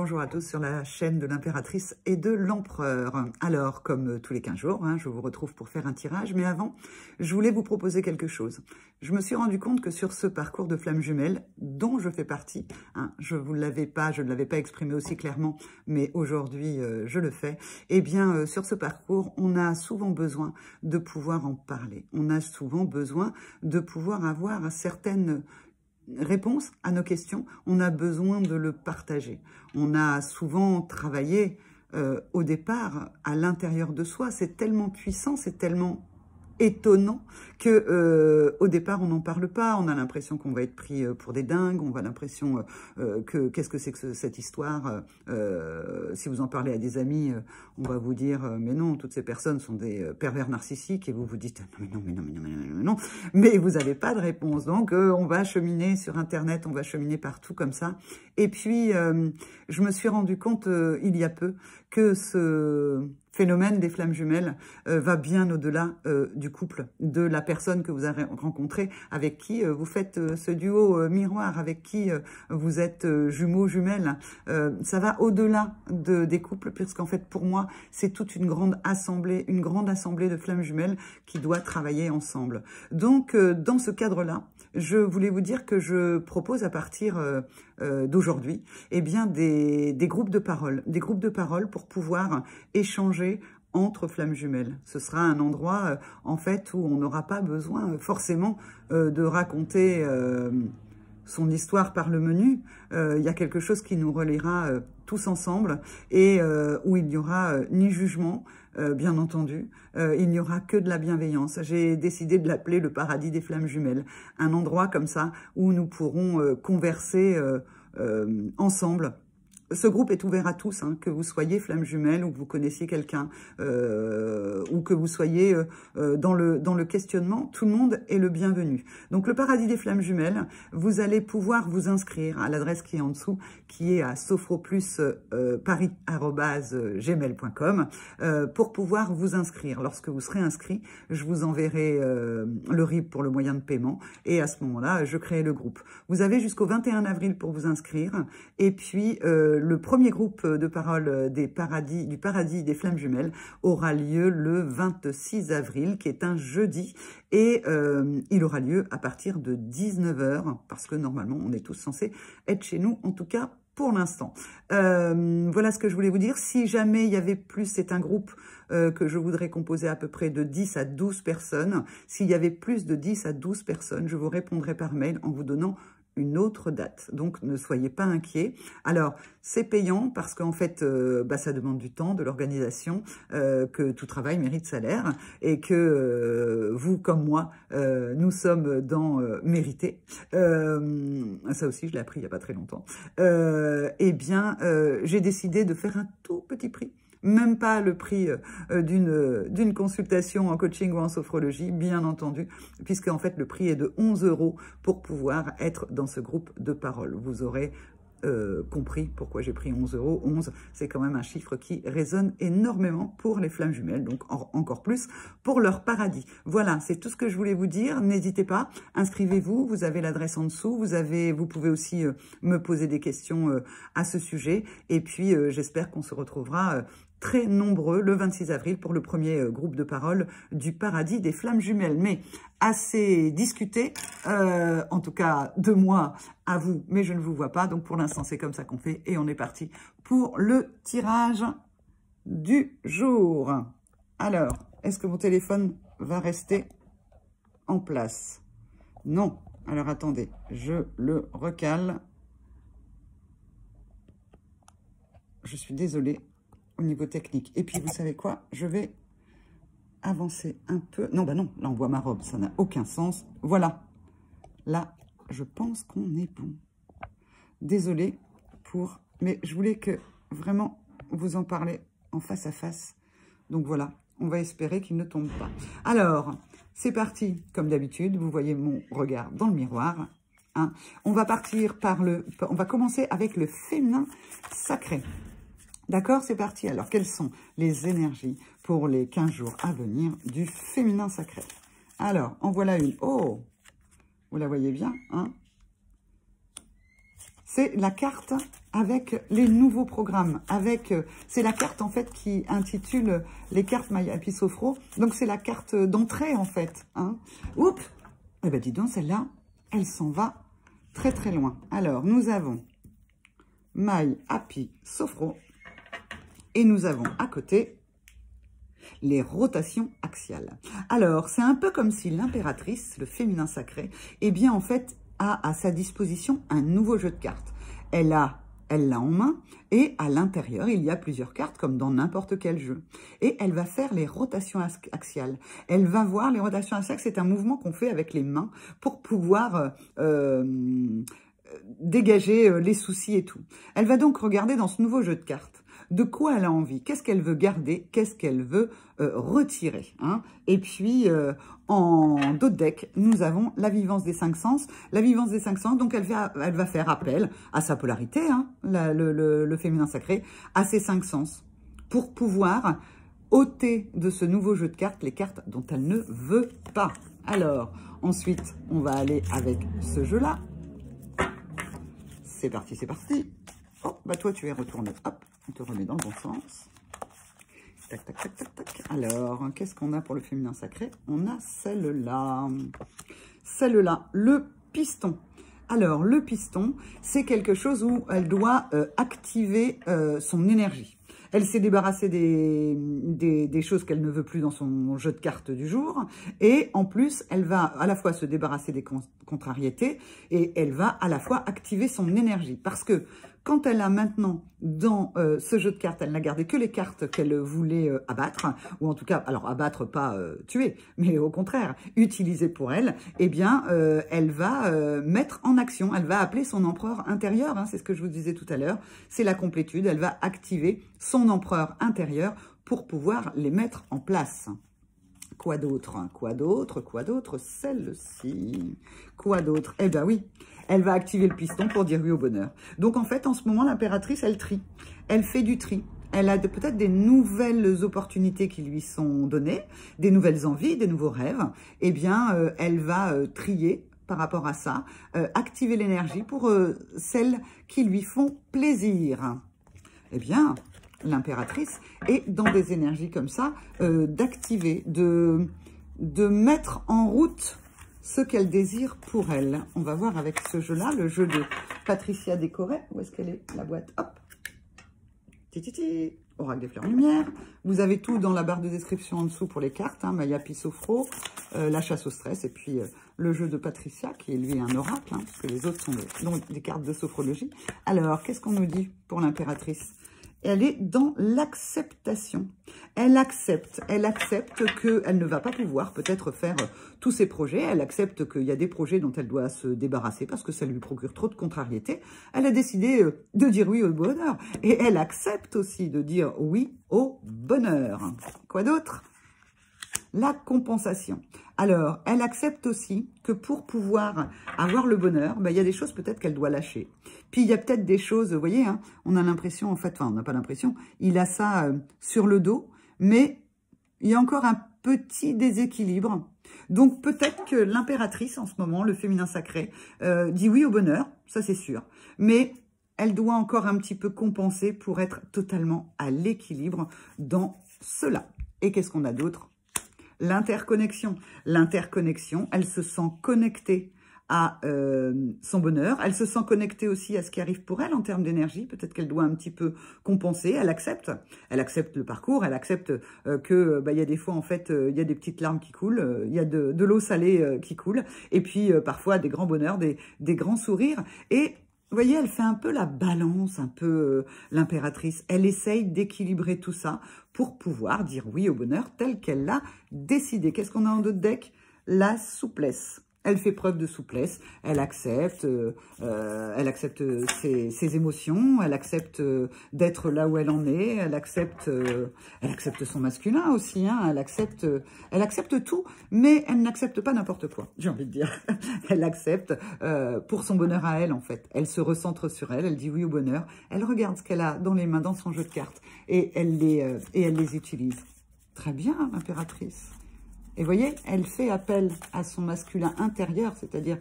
bonjour à tous sur la chaîne de l'impératrice et de l'empereur. Alors, comme tous les 15 jours, je vous retrouve pour faire un tirage, mais avant, je voulais vous proposer quelque chose. Je me suis rendu compte que sur ce parcours de flammes jumelles, dont je fais partie, je ne l'avais pas exprimé aussi clairement, mais aujourd'hui, je le fais, eh bien, sur ce parcours, on a souvent besoin de pouvoir en parler. On a souvent besoin de pouvoir avoir certaines réponse à nos questions, on a besoin de le partager. On a souvent travaillé au départ à l'intérieur de soi. C'est tellement puissant, c'est tellement étonnant que au départ on n'en parle pas, on a l'impression qu'on va être pris pour des dingues, on a l'impression que qu'est-ce que c'est que cette histoire, si vous en parlez à des amis, on va vous dire mais non, toutes ces personnes sont des pervers narcissiques, et vous vous dites non, mais vous n'avez pas de réponse. Donc on va cheminer sur internet, on va cheminer partout comme ça, et puis je me suis rendu compte il y a peu que ce phénomène des flammes jumelles va bien au-delà du couple, de la personne que vous avez rencontrée, avec qui vous faites ce duo miroir, avec qui vous êtes jumeaux, jumelles. Ça va au-delà des couples, puisqu'en fait, pour moi, c'est toute une grande assemblée de flammes jumelles qui doit travailler ensemble. Donc, dans ce cadre-là, je voulais vous dire que je propose à partir d'aujourd'hui, eh bien, des groupes de parole, pour pouvoir échanger entre flammes jumelles. Ce sera un endroit, en fait, où on n'aura pas besoin forcément de raconter son histoire par le menu. Il y a quelque chose qui nous reliera tous ensemble, et où il n'y aura ni jugement, bien entendu, il n'y aura que de la bienveillance. J'ai décidé de l'appeler le paradis des flammes jumelles, un endroit comme ça où nous pourrons converser ensemble. Ce groupe est ouvert à tous, que vous soyez flamme jumelle ou que vous connaissiez quelqu'un, ou que vous soyez dans le questionnement, tout le monde est le bienvenu. Donc le paradis des flammes jumelles, vous allez pouvoir vous inscrire à l'adresse qui est en dessous, qui est à sophrosplus@gmail.com, pour pouvoir vous inscrire. Lorsque vous serez inscrit, je vous enverrai le RIB pour le moyen de paiement, et à ce moment-là, je crée le groupe. Vous avez jusqu'au 21 avril pour vous inscrire, et puis le premier groupe de parole du paradis des flammes jumelles aura lieu le 26 avril, qui est un jeudi, et il aura lieu à partir de 19 h, parce que normalement, on est tous censés être chez nous, en tout cas pour l'instant. Voilà ce que je voulais vous dire. Si jamais il y avait plus, c'est un groupe que je voudrais composer à peu près de 10 à 12 personnes. S'il y avait plus de 10 à 12 personnes, je vous répondrai par mail en vous donnant une autre date. Donc, ne soyez pas inquiets. Alors, c'est payant parce qu'en fait, ça demande du temps, de l'organisation, que tout travail mérite salaire, et que vous, comme moi, nous sommes dans mériter. Ça aussi, je l'ai appris il n'y a pas très longtemps. Eh bien, j'ai décidé de faire un tout petit prix. Même pas le prix d'une consultation en coaching ou en sophrologie, bien entendu, puisque en fait le prix est de 11 € pour pouvoir être dans ce groupe de parole. Vous aurez compris pourquoi j'ai pris 11 €. 11, c'est quand même un chiffre qui résonne énormément pour les flammes jumelles, donc encore plus pour leur paradis. Voilà, c'est tout ce que je voulais vous dire. N'hésitez pas, inscrivez-vous, vous avez l'adresse en dessous, vous pouvez aussi me poser des questions à ce sujet, et puis j'espère qu'on se retrouvera très nombreux le 26 avril pour le premier groupe de parole du paradis des flammes jumelles. Mais assez discuté, en tout cas de moi à vous, mais je ne vous vois pas. Donc pour l'instant, c'est comme ça qu'on fait, et on est parti pour le tirage du jour. Alors, est-ce que mon téléphone va rester en place? Non. Alors attendez, je le recale. Je suis désolée au niveau technique. Et puis, vous savez quoi? Je vais avancer un peu. Non, non, là, on voit ma robe. Ça n'a aucun sens. Voilà. Là, je pense qu'on est bon. Désolée pour... Mais je voulais que vraiment vous en parler en face à face. Donc, voilà. On va espérer qu'il ne tombe pas. Alors, c'est parti. Comme d'habitude, vous voyez mon regard dans le miroir. On va partir par on va commencer avec le féminin sacré. D'accord, c'est parti. Alors, quelles sont les énergies pour les 15 jours à venir du féminin sacré? Alors, en voilà une. Oh, vous la voyez bien, C'est la carte avec les nouveaux programmes, c'est la carte en fait qui intitule les cartes Maya Pisofro, donc c'est la carte d'entrée en fait. Hein. Oups, eh ben dis donc, celle-là, elle s'en va très très loin. Alors, nous avons Maille Happy Sofro et nous avons à côté les rotations axiales. Alors, c'est un peu comme si l'impératrice, le féminin sacré, eh bien en fait, a à sa disposition un nouveau jeu de cartes. Elle l'a en main et à l'intérieur, il y a plusieurs cartes comme dans n'importe quel jeu. Et elle va faire les rotations axiales. Elle va voir les rotations axiales, c'est un mouvement qu'on fait avec les mains pour pouvoir dégager les soucis et tout. Elle va donc regarder dans ce nouveau jeu de cartes de quoi elle a envie, qu'est-ce qu'elle veut garder, qu'est-ce qu'elle veut retirer. Hein. Et puis, en dos de deck, nous avons la vivance des 5 sens. La vivance des 5 sens, donc elle va faire appel à sa polarité, hein, le féminin sacré, à ses 5 sens, pour pouvoir ôter de ce nouveau jeu de cartes les cartes dont elle ne veut pas. Alors, ensuite, on va aller avec ce jeu-là. C'est parti, c'est parti. Oh, bah toi, tu es retourné. Hop, on te remet dans le bon sens. Tac, tac, tac, tac, tac. Alors, qu'est-ce qu'on a pour le féminin sacré? On a celle-là. Celle-là, le piston. Alors, le piston, c'est quelque chose où elle doit activer son énergie. Elle s'est débarrassée des choses qu'elle ne veut plus dans son jeu de cartes du jour. Et en plus, elle va à la fois se débarrasser des contrariétés et elle va à la fois activer son énergie. Parce que quand elle a maintenant dans ce jeu de cartes, elle n'a gardé que les cartes qu'elle voulait abattre, ou en tout cas, alors abattre, pas tuer, mais au contraire, utiliser pour elle, eh bien, elle va mettre en action, elle va appeler son empereur intérieur, hein, c'est ce que je vous disais tout à l'heure, c'est la complétude, elle va activer son empereur intérieur pour pouvoir les mettre en place. Quoi d'autre? Quoi d'autre? Quoi d'autre? Celle-ci. Quoi d'autre? Eh bien oui, elle va activer le piston pour dire oui au bonheur. Donc en fait, en ce moment, l'impératrice, elle trie. Elle fait du tri. Elle a peut-être des nouvelles opportunités qui lui sont données, des nouvelles envies, des nouveaux rêves. Eh bien, elle va trier par rapport à ça, activer l'énergie pour celles qui lui font plaisir. Eh bien, l'impératrice est dans des énergies comme ça, d'activer, de mettre en route ce qu'elle désire pour elle. On va voir avec ce jeu-là, le jeu de Patricia Décoré. Où est-ce qu'elle est, la boîte? Hop, titi, Oracle des Fleurs Lumière. Vous avez tout dans la barre de description en dessous pour les cartes, hein, Maya Pisofro, la chasse au stress, et puis le jeu de Patricia, qui est lui un oracle, hein, parce que les autres sont des cartes de sophrologie. Alors, qu'est-ce qu'on nous dit pour l'impératrice? Elle est dans l'acceptation. Elle accepte qu'elle ne va pas pouvoir peut-être faire tous ses projets. Elle accepte qu'il y a des projets dont elle doit se débarrasser parce que ça lui procure trop de contrariétés. Elle a décidé de dire oui au bonheur. Et elle accepte aussi de dire oui au bonheur. Quoi d'autre? La compensation. Alors, elle accepte aussi que pour pouvoir avoir le bonheur, ben, il y a des choses peut-être qu'elle doit lâcher. Puis, il y a peut-être des choses, vous voyez, hein, on a l'impression, en fait, enfin, on n'a pas l'impression, il a ça sur le dos, mais il y a encore un petit déséquilibre. Donc, peut-être que l'impératrice, en ce moment, le féminin sacré, dit oui au bonheur, ça c'est sûr, mais elle doit encore un petit peu compenser pour être totalement à l'équilibre dans cela. Et qu'est-ce qu'on a d'autre? L'interconnexion. L'interconnexion, elle se sent connectée à son bonheur. Elle se sent connectée aussi à ce qui arrive pour elle en termes d'énergie. Peut-être qu'elle doit un petit peu compenser. Elle accepte le parcours. Elle accepte que y a des fois, en fait, il y a des petites larmes qui coulent. Il y a de l'eau salée qui coule. Et puis, parfois, des grands bonheurs, des grands sourires. Et vous voyez, elle fait un peu la balance, un peu l'impératrice. Elle essaye d'équilibrer tout ça pour pouvoir dire oui au bonheur tel qu'elle l'a décidé. Qu'est-ce qu'on a en dos de deck? La souplesse. Elle fait preuve de souplesse, elle accepte ses émotions, elle accepte d'être là où elle en est, elle accepte son masculin aussi, hein, elle accepte tout, mais elle n'accepte pas n'importe quoi, j'ai envie de dire. Elle accepte pour son bonheur à elle, en fait. Elle se recentre sur elle, elle dit oui au bonheur, elle regarde ce qu'elle a dans les mains, dans son jeu de cartes, et elle les utilise. Très bien, l'impératrice. Et vous voyez, elle fait appel à son masculin intérieur, c'est-à-dire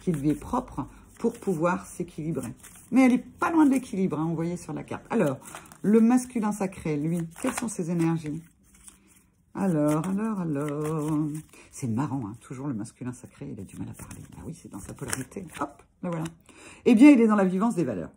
qui lui est propre, pour pouvoir s'équilibrer. Mais elle n'est pas loin de l'équilibre, hein, vous voyez sur la carte. Alors, le masculin sacré, lui, quelles sont ses énergies? Alors... C'est marrant, hein, toujours le masculin sacré, il a du mal à parler. Ah oui, c'est dans sa polarité. Hop, là voilà. Eh bien, il est dans la vivance des valeurs.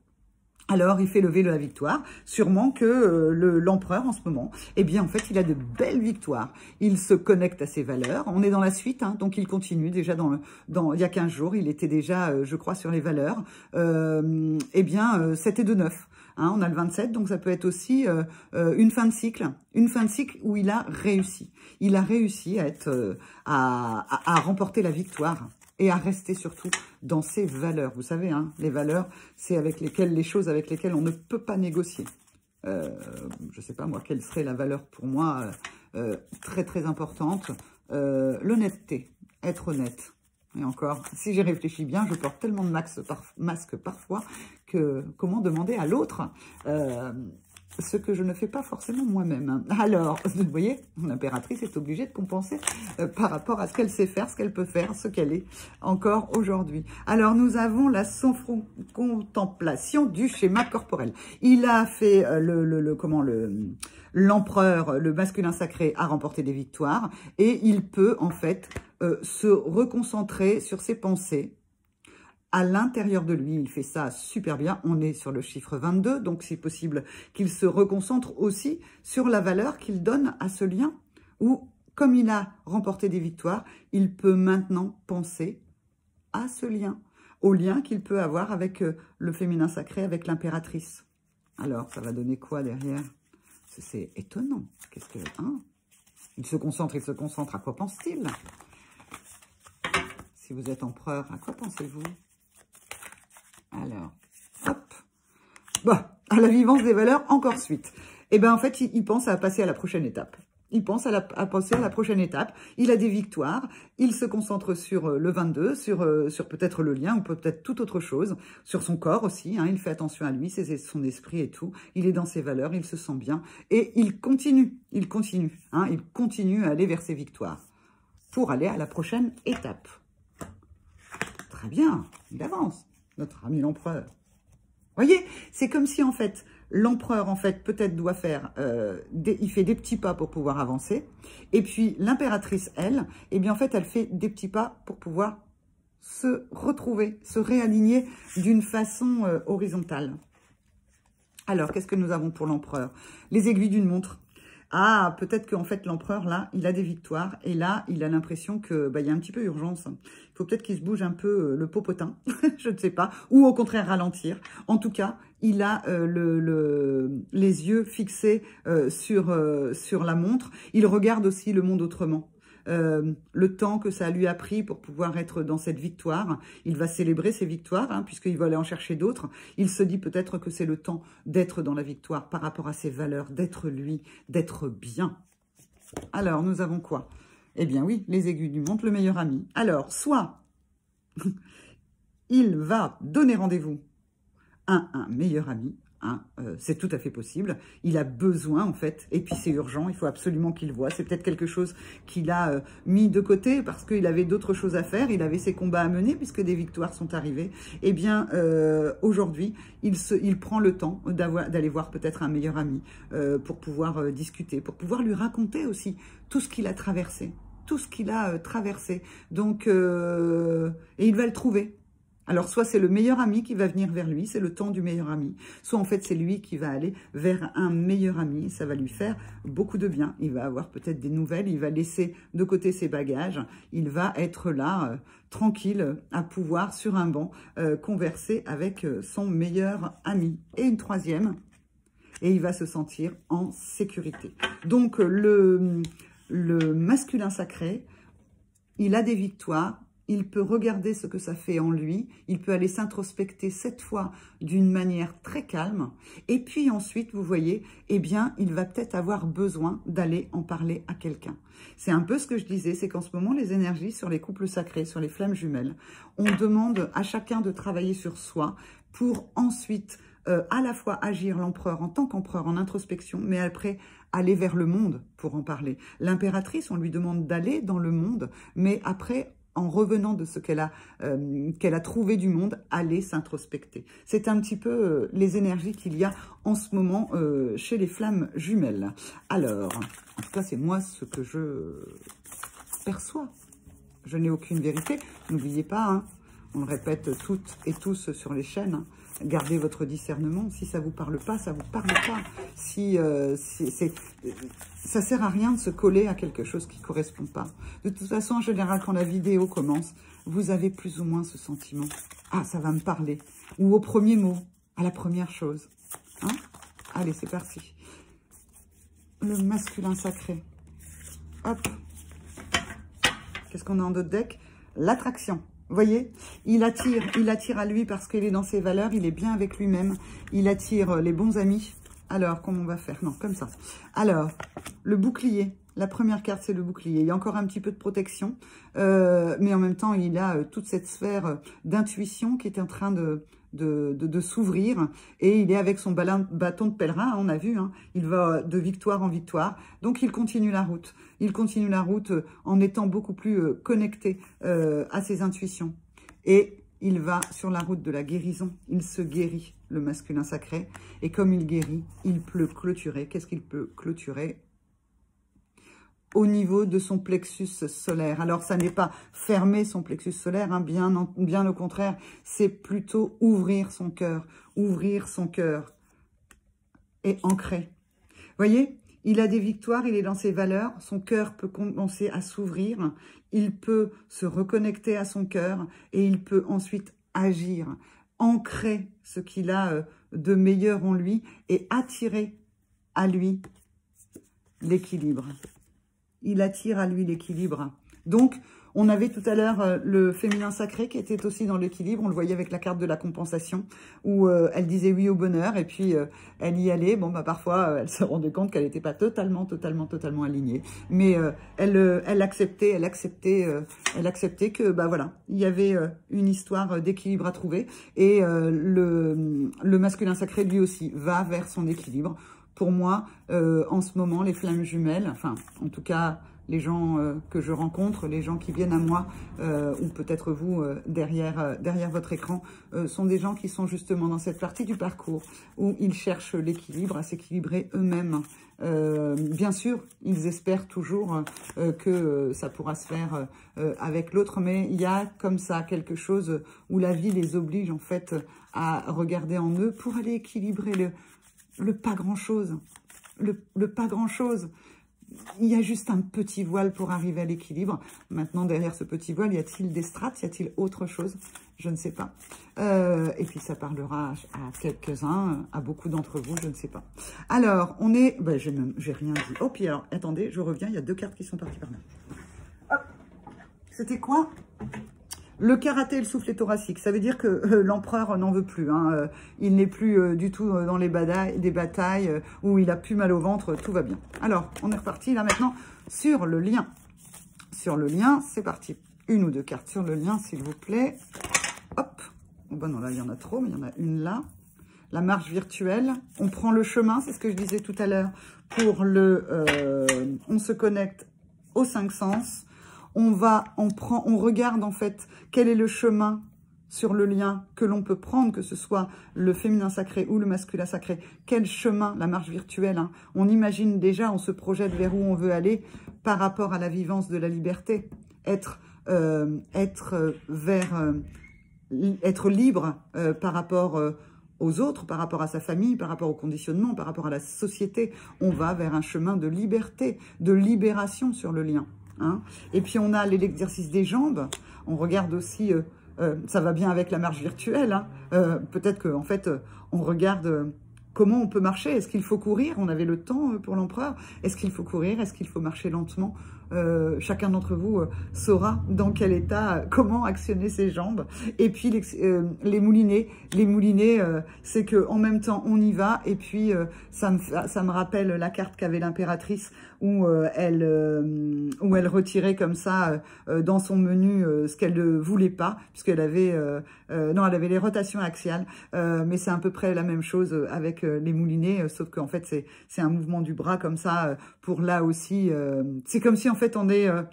Alors, il fait lever la victoire. Sûrement que l'empereur, en ce moment, eh bien, en fait, il a de belles victoires. Il se connecte à ses valeurs. On est dans la suite, hein, donc il continue. Déjà, il y a 15 jours, il était déjà, je crois, sur les valeurs. Eh bien, 7 et 2, 9. Hein, on a le 27, donc ça peut être aussi une fin de cycle. Une fin de cycle où il a réussi. Il a réussi à être, à remporter la victoire. Et à rester surtout dans ses valeurs. Vous savez, hein, les valeurs, c'est avec lesquelles, les choses avec lesquelles on ne peut pas négocier. Je ne sais pas, moi, quelle serait la valeur pour moi très, très importante. L'honnêteté, être honnête. Et encore, si j'y réfléchis bien, je porte tellement de masques parfois que comment demander à l'autre ce que je ne fais pas forcément moi-même. Alors, vous voyez, l'impératrice est obligée de compenser par rapport à ce qu'elle sait faire, ce qu'elle peut faire, ce qu'elle est encore aujourd'hui. Alors, nous avons la contemplation du schéma corporel. Il a fait l'empereur, le masculin sacré, a remporté des victoires et il peut en fait se reconcentrer sur ses pensées. À l'intérieur de lui, il fait ça super bien. On est sur le chiffre 22, donc c'est possible qu'il se reconcentre aussi sur la valeur qu'il donne à ce lien où, comme il a remporté des victoires, il peut maintenant penser à ce lien, au lien qu'il peut avoir avec le féminin sacré, avec l'impératrice. Alors, ça va donner quoi derrière? C'est étonnant. Qu'est-ce que... Hein, il se concentre. À quoi pense-t-il? Si vous êtes empereur, à quoi pensez-vous? Alors, hop. Bon, à la vivance des valeurs, encore suite. Eh bien, en fait, il pense à passer à la prochaine étape. Il pense à passer à la prochaine étape. Il a des victoires. Il se concentre sur le 22, sur peut-être le lien ou peut-être toute autre chose. Sur son corps aussi. Hein, il fait attention à lui, son esprit et tout. Il est dans ses valeurs, il se sent bien. Et il continue. Hein, il continue à aller vers ses victoires pour aller à la prochaine étape. Très bien, il avance. Notre ami l'empereur. Voyez, c'est comme si, en fait, l'empereur, en fait, peut-être doit faire... il fait des petits pas pour pouvoir avancer. Et puis, l'impératrice, elle, eh bien, en fait, elle fait des petits pas pour pouvoir se retrouver, se réaligner d'une façon horizontale. Alors, qu'est-ce que nous avons pour l'empereur? Les aiguilles d'une montre. Ah, peut-être qu'en fait, l'empereur, là, il a des victoires. Et là, il a l'impression que il y a un petit peu urgence. Il faut peut-être qu'il se bouge un peu le popotin. Je ne sais pas. Ou au contraire, ralentir. En tout cas, il a les yeux fixés sur la montre. Il regarde aussi le monde autrement. Le temps que ça lui a pris pour pouvoir être dans cette victoire. Il va célébrer ses victoires, hein, puisqu'il va aller en chercher d'autres. Il se dit peut-être que c'est le temps d'être dans la victoire par rapport à ses valeurs, d'être lui, d'être bien. Alors, nous avons quoi? Eh bien oui, les aiguilles du montre, le meilleur ami. Alors, soit il va donner rendez-vous à un meilleur ami, hein, c'est tout à fait possible. Il a besoin, en fait, et puis c'est urgent, il faut absolument qu'il voit. C'est peut-être quelque chose qu'il a mis de côté parce qu'il avait d'autres choses à faire. Il avait ses combats à mener puisque des victoires sont arrivées. Eh bien, aujourd'hui, il prend le temps d'aller voir peut-être un meilleur ami pour pouvoir discuter, pour pouvoir lui raconter aussi tout ce qu'il a traversé. Tout ce qu'il a traversé. Donc, et il va le trouver. Alors, soit c'est le meilleur ami qui va venir vers lui, c'est le temps du meilleur ami. Soit, en fait, c'est lui qui va aller vers un meilleur ami. Ça va lui faire beaucoup de bien. Il va avoir peut-être des nouvelles. Il va laisser de côté ses bagages. Il va être là, tranquille, à pouvoir, sur un banc, converser avec son meilleur ami. Et une troisième, et il va se sentir en sécurité. Donc, le masculin sacré, il a des victoires. Il peut regarder ce que ça fait en lui. Il peut aller s'introspecter cette fois d'une manière très calme. Et puis ensuite, vous voyez, eh bien, il va peut-être avoir besoin d'aller en parler à quelqu'un. C'est un peu ce que je disais, c'est qu'en ce moment, les énergies sur les couples sacrés, sur les flammes jumelles, on demande à chacun de travailler sur soi pour ensuite à la fois agir l'empereur en tant qu'empereur en introspection, mais après aller vers le monde pour en parler. L'impératrice, on lui demande d'aller dans le monde, mais après en revenant de ce qu'elle a trouvé du monde, aller s'introspecter. C'est un petit peu les énergies qu'il y a en ce moment chez les flammes jumelles. Alors, en tout cas, c'est moi ce que je perçois. Je n'ai aucune vérité. N'oubliez pas, hein, on le répète toutes et tous sur les chaînes, hein, gardez votre discernement. Si ça ne vous parle pas, ça ne vous parle pas. Ça sert à rien de se coller à quelque chose qui ne correspond pas. De toute façon, en général, quand la vidéo commence, vous avez plus ou moins ce sentiment. Ah, ça va me parler. Ou au premier mot, à la première chose. Hein? Allez, c'est parti. Le masculin sacré. Hop. Qu'est-ce qu'on a en d'autres deck? L'attraction. Vous voyez, il attire à lui parce qu'il est dans ses valeurs, il est bien avec lui-même, il attire les bons amis. Alors, comment on va faire? Non, comme ça. Alors, le bouclier. La première carte, c'est le bouclier. Il y a encore un petit peu de protection, mais en même temps, il a toute cette sphère d'intuition qui est en train de s'ouvrir. Et il est avec son bâton de pèlerin, on a vu, hein, il va de victoire en victoire. Donc, il continue la route. Il continue la route en étant beaucoup plus connecté à ses intuitions. Et il va sur la route de la guérison. Il se guérit, le masculin sacré. Et comme il guérit, il peut clôturer. Qu'est-ce qu'il peut clôturer? Au niveau de son plexus solaire. Alors, ça n'est pas fermer son plexus solaire, hein, bien au contraire, c'est plutôt ouvrir son cœur et ancrer. Vous voyez, il a des victoires, il est dans ses valeurs, son cœur peut commencer à s'ouvrir, il peut se reconnecter à son cœur et il peut ensuite agir, ancrer ce qu'il a de meilleur en lui et attirer à lui l'équilibre. Il attire à lui l'équilibre. Donc, on avait tout à l'heure le féminin sacré qui était aussi dans l'équilibre. On le voyait avec la carte de la compensation où elle disait oui au bonheur et puis elle y allait. Bon, bah parfois, elle se rendait compte qu'elle n'était pas totalement alignée. Mais elle acceptait que, bah voilà, il y avait une histoire d'équilibre à trouver. Et le masculin sacré, lui aussi, va vers son équilibre. Pour moi, en ce moment, les flammes jumelles, enfin, en tout cas, les gens que je rencontre, les gens qui viennent à moi, ou peut-être vous derrière votre écran, sont des gens qui sont justement dans cette partie du parcours où ils cherchent l'équilibre, à s'équilibrer eux-mêmes. Bien sûr, ils espèrent toujours que ça pourra se faire avec l'autre, mais il y a comme ça quelque chose où la vie les oblige en fait à regarder en eux pour aller équilibrer le pas grand-chose. Le pas grand-chose. Il y a juste un petit voile pour arriver à l'équilibre. Maintenant, derrière ce petit voile, y a-t-il des strates? Y a-t-il autre chose? Je ne sais pas. Et puis, ça parlera à quelques-uns, à beaucoup d'entre vous, je ne sais pas. Alors, on est... Ben, j'ai rien dit. Oh, puis alors, attendez, je reviens. Il y a deux cartes qui sont parties par là. Hop. C'était quoi? Le karaté et le soufflet thoracique, ça veut dire que l'empereur n'en veut plus. Hein. Il n'est plus du tout dans des batailles où il a plus mal au ventre, tout va bien. Alors, on est reparti là maintenant sur le lien. Sur le lien, c'est parti. Une ou deux cartes sur le lien, s'il vous plaît. Hop. Bon, non, là, il y en a trop, mais il y en a une là. La marche virtuelle. On prend le chemin, c'est ce que je disais tout à l'heure, pour on se connecte aux 5 sens. On regarde en fait quel est le chemin sur le lien que l'on peut prendre, que ce soit le féminin sacré ou le masculin sacré. Quel chemin, la marche virtuelle, hein. On imagine déjà, on se projette vers où on veut aller par rapport à la vivance de la liberté. Être libre par rapport aux autres, par rapport à sa famille, par rapport au conditionnement, par rapport à la société. On va vers un chemin de liberté, de libération sur le lien. Hein. Et puis on a l'exercice des jambes, on regarde aussi, ça va bien avec la marche virtuelle, hein. Peut-être qu'en fait on regarde comment on peut marcher, est-ce qu'il faut courir, on avait le temps pour l'empereur, est-ce qu'il faut courir, est-ce qu'il faut marcher lentement, chacun d'entre vous saura dans quel état, comment actionner ses jambes. Et puis les moulinets, c'est que en même temps on y va. Et puis ça me rappelle la carte qu'avait l'impératrice où elle retirait comme ça dans son menu ce qu'elle ne voulait pas, puisqu'elle avait non, elle avait les rotations axiales, mais c'est à peu près la même chose avec les moulinets, sauf qu'en fait c'est un mouvement du bras comme ça pour là aussi. C'est comme si en fait on est, vous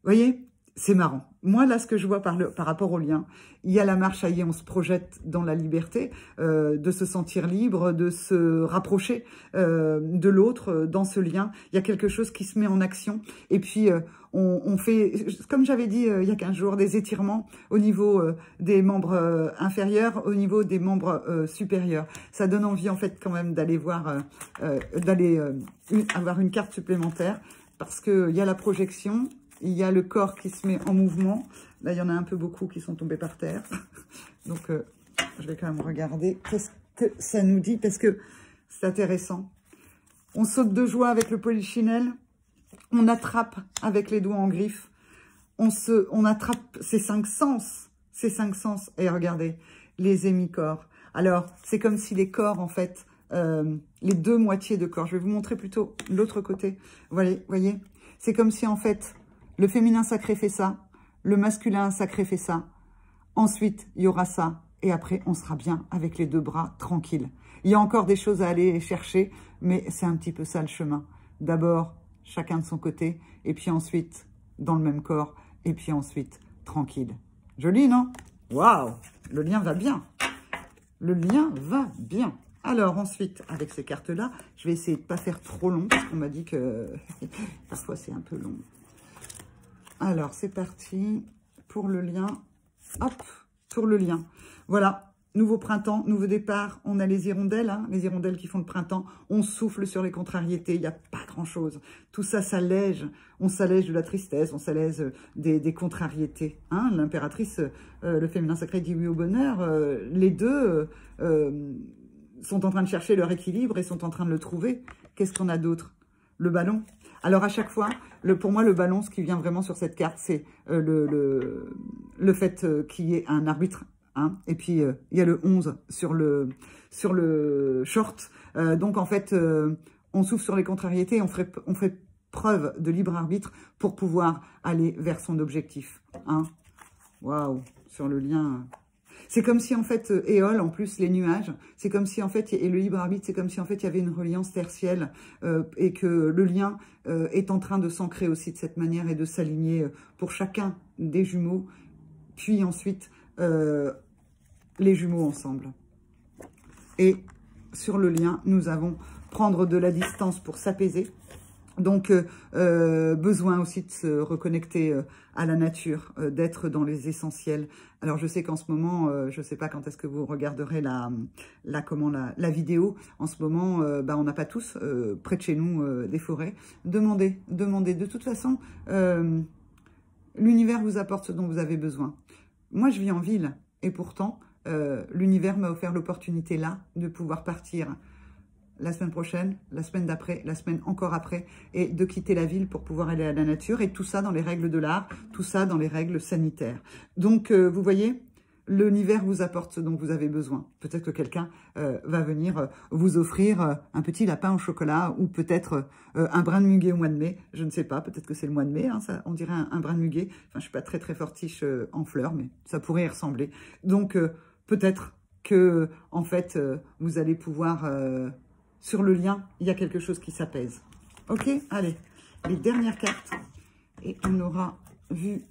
voyez, c'est marrant. Moi, là, ce que je vois par rapport au lien, il y a la marche, ça y est, on se projette dans la liberté, de se sentir libre, de se rapprocher de l'autre dans ce lien. Il y a quelque chose qui se met en action. Et puis, on fait, comme j'avais dit il y a 15 jours, des étirements au niveau des membres inférieurs, au niveau des membres supérieurs. Ça donne envie, en fait, quand même, d'aller voir, avoir une carte supplémentaire, parce qu'il y a la projection. Il y a le corps qui se met en mouvement. Là, il y en a un peu beaucoup qui sont tombés par terre. Donc, je vais quand même regarder qu'est-ce que ça nous dit, parce que c'est intéressant. On saute de joie avec le polichinelle. On attrape avec les doigts en griffe. On attrape ces 5 sens. Ces 5 sens. Et regardez, les hémicorps. Alors, c'est comme si les corps, en fait, les deux moitiés de corps. Je vais vous montrer plutôt l'autre côté. Voyez, c'est comme si, en fait, le féminin sacré fait ça, le masculin sacré fait ça. Ensuite, il y aura ça. Et après, on sera bien avec les 2 bras tranquilles. Il y a encore des choses à aller chercher, mais c'est un petit peu ça le chemin. D'abord, chacun de son côté, et puis ensuite, dans le même corps, et puis ensuite, tranquille. Joli, non? Waouh! Le lien va bien. Le lien va bien. Alors ensuite, avec ces cartes-là, je vais essayer de ne pas faire trop long, parce qu'on m'a dit que parfois c'est un peu long. Alors, c'est parti pour le lien. Hop, pour le lien. Voilà, nouveau printemps, nouveau départ. On a les hirondelles, hein, les hirondelles qui font le printemps. On souffle sur les contrariétés, il n'y a pas grand-chose. Tout ça s'allège. On s'allège de la tristesse, on s'allège des contrariétés. Hein. L'impératrice, le féminin sacré dit oui au bonheur. Les deux sont en train de chercher leur équilibre et sont en train de le trouver. Qu'est-ce qu'on a d'autre? Le ballon. Alors, à chaque fois, pour moi, le ballon, ce qui vient vraiment sur cette carte, c'est le fait qu'il y ait un arbitre. Hein, et puis, il y a le 11 sur le short. Donc, en fait, on souffle sur les contrariétés, on fait preuve de libre arbitre pour pouvoir aller vers son objectif. Hein. Waouh, sur le lien... C'est comme si, en fait, Éole, en plus, les nuages, c'est comme si, en fait, et le libre arbitre, c'est comme si, en fait, il y avait une reliance tertielle et que le lien est en train de s'ancrer aussi de cette manière et de s'aligner pour chacun des jumeaux, puis ensuite, les jumeaux ensemble. Et sur le lien, nous avons prendre de la distance pour s'apaiser. Donc, besoin aussi de se reconnecter à la nature, d'être dans les essentiels. Alors, je sais qu'en ce moment, je ne sais pas quand est-ce que vous regarderez la vidéo. En ce moment, on n'a pas tous, près de chez nous, des forêts. Demandez. De toute façon, l'univers vous apporte ce dont vous avez besoin. Moi, je vis en ville et pourtant, l'univers m'a offert l'opportunité là de pouvoir partir la semaine prochaine, la semaine d'après, la semaine encore après, et de quitter la ville pour pouvoir aller à la nature, et tout ça dans les règles de l'art, tout ça dans les règles sanitaires. Donc, vous voyez, l'univers vous apporte ce dont vous avez besoin. Peut-être que quelqu'un va venir vous offrir un petit lapin au chocolat, ou peut-être un brin de muguet au mois de mai, je ne sais pas, peut-être que c'est le mois de mai, hein, ça, on dirait un brin de muguet. Enfin, je ne suis pas très fortiche en fleurs, mais ça pourrait y ressembler. Donc, peut-être que, en fait, vous allez pouvoir... sur le lien, il y a quelque chose qui s'apaise. Ok, allez, les dernières cartes. Et on aura vu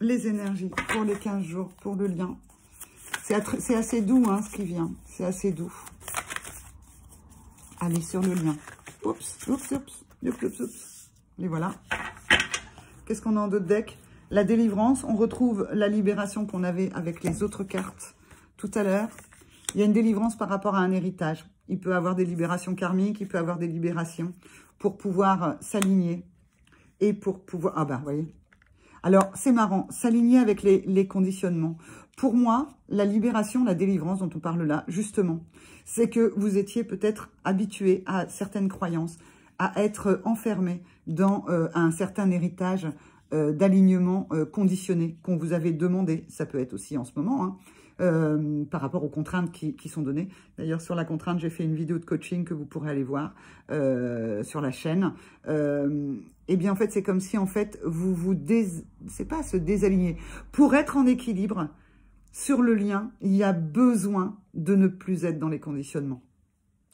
les énergies pour les 15 jours, pour le lien. C'est assez doux, hein, ce qui vient. C'est assez doux. Allez, sur le lien. Oups. Et voilà. Qu'est-ce qu'on a en d'autres decks? La délivrance. On retrouve la libération qu'on avait avec les autres cartes tout à l'heure. Il y a une délivrance par rapport à un héritage. Il peut avoir des libérations karmiques, il peut avoir des libérations pour pouvoir s'aligner et pour pouvoir... Ah ben, vous voyez. Alors, c'est marrant, s'aligner avec les conditionnements. Pour moi, la libération, la délivrance dont on parle là, justement, c'est que vous étiez peut-être habitué à certaines croyances, à être enfermé dans un certain héritage d'alignement conditionné qu'on vous avait demandé. Ça peut être aussi en ce moment, hein. Par rapport aux contraintes qui sont données. D'ailleurs, sur la contrainte, j'ai fait une vidéo de coaching que vous pourrez aller voir sur la chaîne. Eh bien, en fait, c'est comme si, en fait, c'est pas se désaligner. Pour être en équilibre, sur le lien, il y a besoin de ne plus être dans les conditionnements.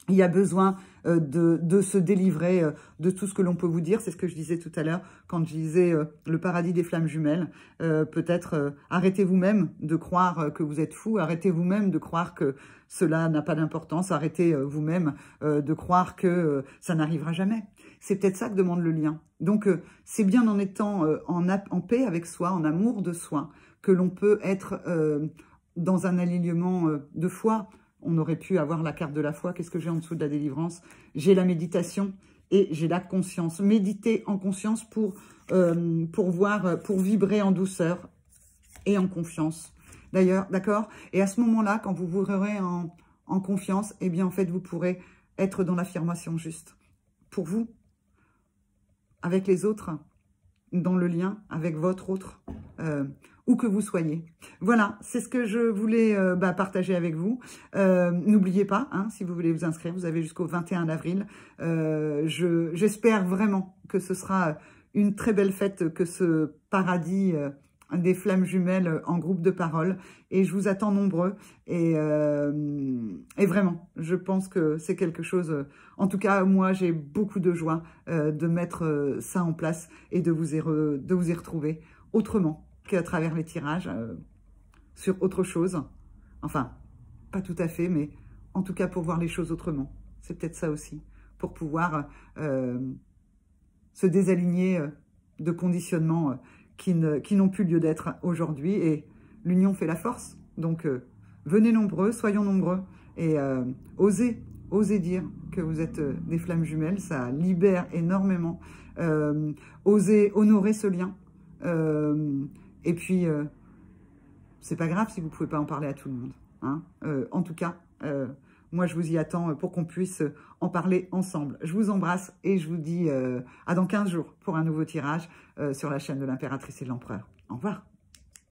il y a besoin de se délivrer de tout ce que l'on peut vous dire. C'est ce que je disais tout à l'heure quand je disais le paradis des flammes jumelles. Peut-être arrêtez vous-même de croire que vous êtes fou. Arrêtez vous-même de croire que cela n'a pas d'importance. Arrêtez vous-même de croire que ça n'arrivera jamais. C'est peut-être ça que demande le lien. Donc, c'est bien en étant en paix avec soi, en amour de soi, que l'on peut être dans un alignement de foi. On aurait pu avoir la carte de la foi. Qu'est-ce que j'ai en dessous de la délivrance? J'ai la méditation et j'ai la conscience. Méditer en conscience pour vibrer en douceur et en confiance. D'ailleurs, d'accord? Et à ce moment-là, quand vous vibrerez en confiance, eh bien, en fait, vous pourrez être dans l'affirmation juste. Pour vous, avec les autres, dans le lien avec votre autre, où que vous soyez. Voilà, c'est ce que je voulais partager avec vous. N'oubliez pas, hein, si vous voulez vous inscrire, vous avez jusqu'au 21 avril. J'espère vraiment que ce sera une très belle fête, que ce paradis des flammes jumelles en groupe de parole. Et je vous attends nombreux. Et vraiment, je pense que c'est quelque chose... en tout cas, moi, j'ai beaucoup de joie de mettre ça en place et de vous y retrouver autrement qu'à travers les tirages, sur autre chose. Enfin, pas tout à fait, mais en tout cas pour voir les choses autrement. C'est peut-être ça aussi, pour pouvoir se désaligner de conditionnements qui n'ont plus lieu d'être aujourd'hui. Et l'union fait la force. Donc, venez nombreux, soyons nombreux, et osez dire que vous êtes des flammes jumelles, ça libère énormément. Osez honorer ce lien. Et puis, c'est pas grave si vous ne pouvez pas en parler à tout le monde. Hein. En tout cas, moi, je vous y attends pour qu'on puisse en parler ensemble. Je vous embrasse et je vous dis à dans 15 jours pour un nouveau tirage sur la chaîne de l'Impératrice et de l'Empereur. Au revoir.